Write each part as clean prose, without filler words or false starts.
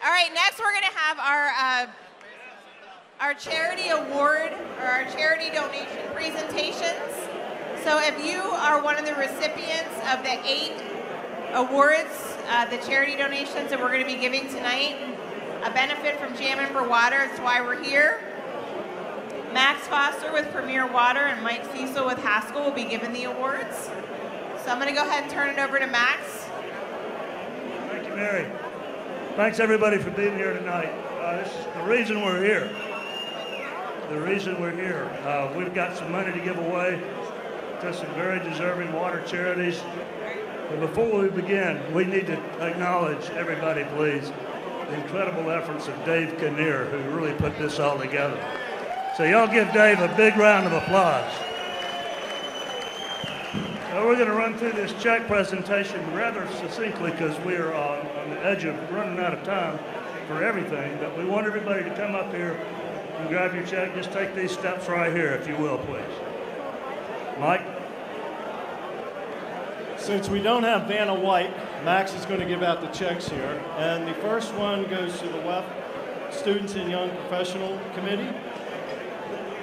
All right, next we're going to have our charity award or our charity donation presentations. So if you are one of the recipients of the 8 awards, the charity donations that we're going to be giving tonight, a benefit from Jammin' for Water, that's why we're here. Max Foster with Premier Water and Mike Cecil with Haskell will be given the awards. So I'm going to go ahead and turn it over to Max. Thank you, Mary. Thanks, everybody, for being here tonight. This is the reason we're here. We've got some money to give away to some very deserving water charities. But before we begin, we need to acknowledge everybody, please, the incredible efforts of Dave Kinnear, who really put this all together. So y'all give Dave a big round of applause. So we're going to run through this check presentation rather succinctly because we're on the edge of running out of time for everything. But we want everybody to come up here and grab your check. Just take these steps right here, if you will, please. Mike? Since we don't have Vanna White, Max is going to give out the checks here. And the first one goes to the WEF Students and Young Professional Committee.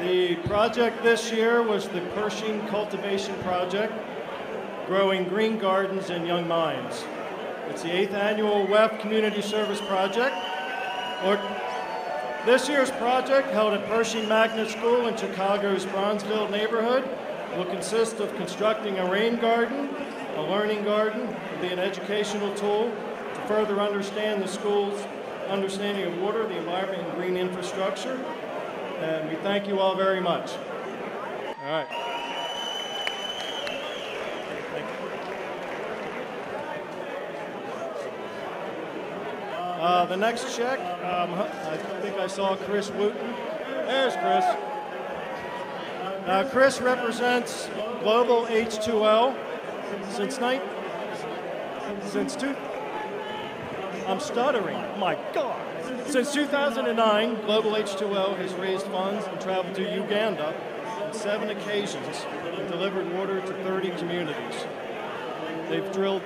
The project this year was the Pershing Cultivation Project, Growing Green Gardens and Young Minds. It's the 8th annual WEF Community Service Project. This year's project, held at Pershing Magnet School in Chicago's Bronzeville neighborhood, will consist of constructing a rain garden, a learning garden, will be an educational tool to further understand the school's understanding of water, the environment, and green infrastructure. And we thank you all very much. All right. The next check, I think I saw Chris Wooten. There's Chris. Chris represents Global H2O I'm stuttering, oh my God. Since 2009, Global H2O has raised funds and traveled to Uganda on 7 occasions and delivered water to 30 communities. They've drilled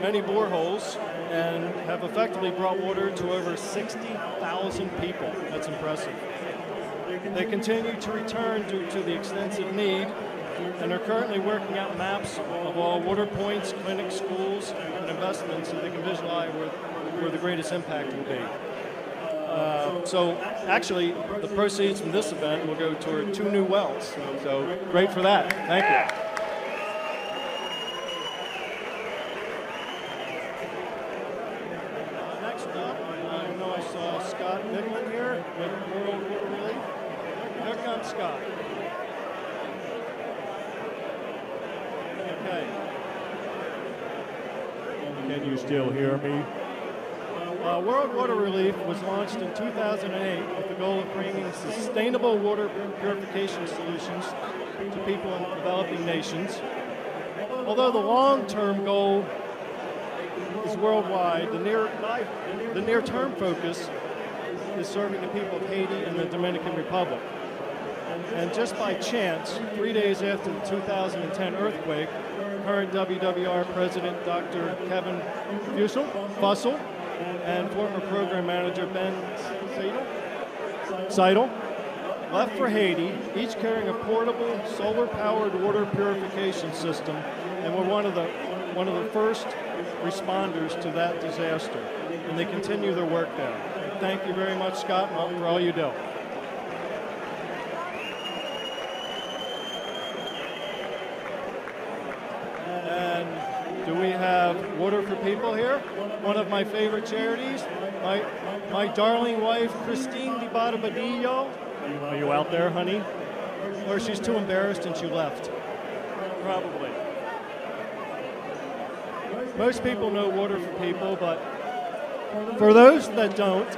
many boreholes and have effectively brought water to over 60,000 people. That's impressive. They continue to return due to the extensive need and are currently working out maps of all water points, clinics, schools, and investments so they can visualize where the greatest impact will be. So actually, the proceeds from this event will go toward 2 new wells. So great for that. Thank you. Next up, I know I saw Scott Midland here with World Water Relief. Here comes Scott. Okay. Can you still hear me? World Water Relief was launched in 2008 with the goal of bringing sustainable water purification solutions to people in developing nations. Although the long-term goal is worldwide, the near-term focus is serving the people of Haiti and the Dominican Republic. And just by chance, 3 days after the 2010 earthquake, current WWR President Dr. Kevin Fussell and former program manager Ben Seidel left for Haiti, each carrying a portable solar-powered water purification system, and were one of the first responders to that disaster. And they continue their work there. Thank you very much, Scott, for all you do. Do we have Water for People here? One of my favorite charities. My darling wife, Christine Di Badillo. Are you out there, honey? Or she's too embarrassed and she left? Probably. Most people know Water for People, but for those that don't,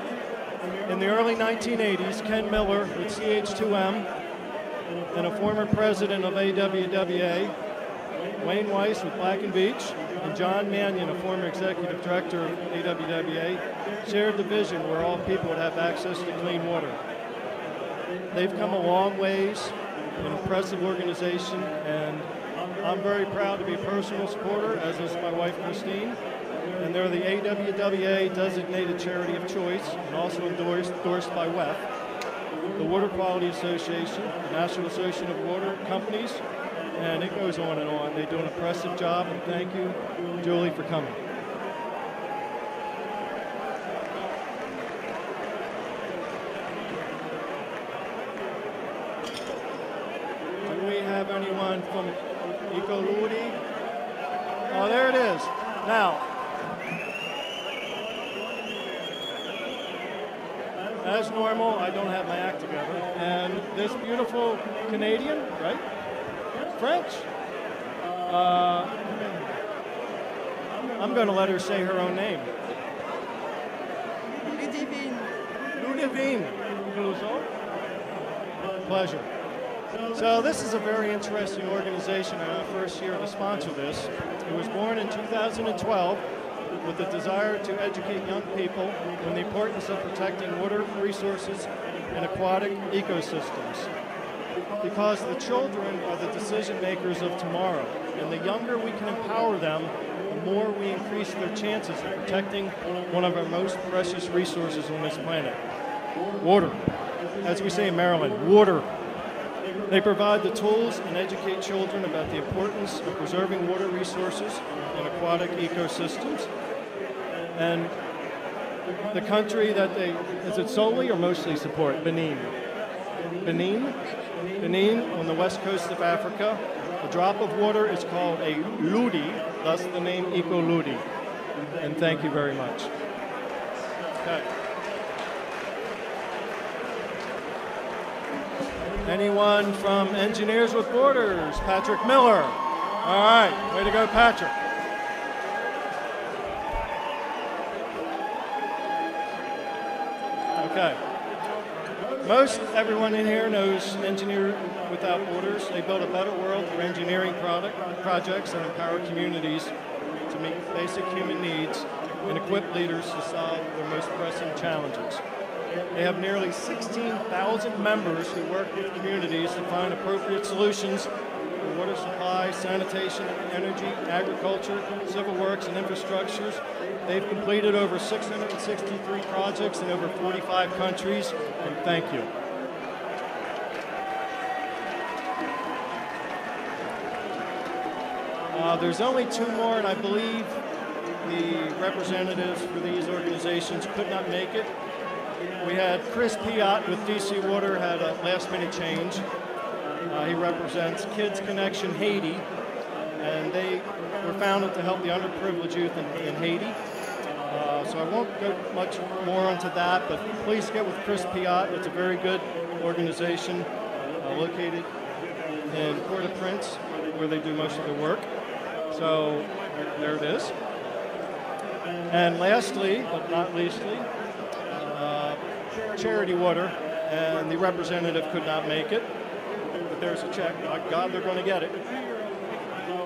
in the early 1980s, Ken Miller with CH2M and a former president of AWWA, Wayne Weiss with Black and Beach, and John Mannion, a former executive director of AWWA, shared the vision where all people would have access to clean water. They've come a long ways, an impressive organization, and I'm very proud to be a personal supporter, as is my wife, Christine. and they're the AWWA designated charity of choice and also endorsed by WEF, the Water Quality Association, the National Association of Water Companies, and it goes on and on. They do an impressive job, and thank you, Julie, for coming. Do we have anyone from Ecoludi? Oh, there it is. Now, as normal, I don't have my act together. And this beautiful Canadian, right? French? I'm going to let her say her own name. Ludivine. Ludivine. Pleasure. So this is a very interesting organization in our first year to sponsor this. It was born in 2012 with the desire to educate young people on the importance of protecting water resources and aquatic ecosystems. Because the children are the decision makers of tomorrow, and the younger we can empower them, the more we increase their chances of protecting one of our most precious resources on this planet. Water. As we say in Maryland, water. They provide the tools and educate children about the importance of preserving water resources and aquatic ecosystems. And the country that they, is it solely or mostly support? Benin. Benin? Benin on the west coast of Africa. A drop of water is called a ludi, thus the name Ecoludi. And thank you very much. Okay. Anyone from Engineers with Borders? Patrick Miller. All right, way to go, Patrick. Okay. Most everyone in here knows Engineers Without Borders. They build a better world through engineering projects that empower communities to meet basic human needs and equip leaders to solve their most pressing challenges. They have nearly 16,000 members who work with communities to find appropriate solutions for water supply, sanitation, energy, agriculture, civil works, and infrastructures. They've completed over 663 projects in over 45 countries, and thank you. There's only two more, and I believe the representatives for these organizations could not make it. We had Chris Piot with DC Water had a last-minute change. He represents Kids Connection Haiti, and they were founded to help the underprivileged youth in Haiti. So I won't go much more into that, but please get with Chris Piot. It's a very good organization located in Port-au-Prince, where they do most of their work. So there it is. And lastly, but not leastly, Charity Water, and the representative could not make it, but there's a check. My God, they're going to get it.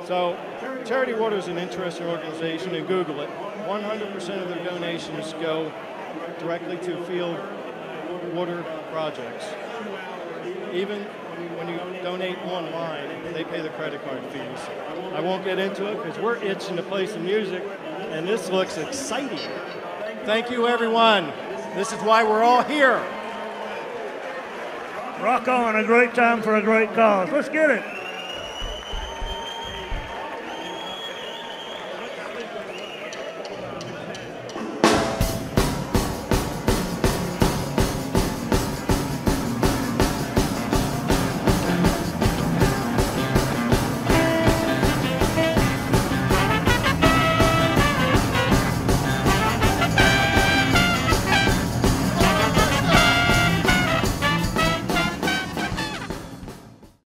So Charity Water is an interesting organization, and Google it. 100% of their donations go directly to field water projects. Even when you donate online, they pay the credit card fees. I won't get into it because we're itching to play some music, and this looks exciting. Thank you, everyone. This is why we're all here. Rock on, a great time for a great cause. Let's get it.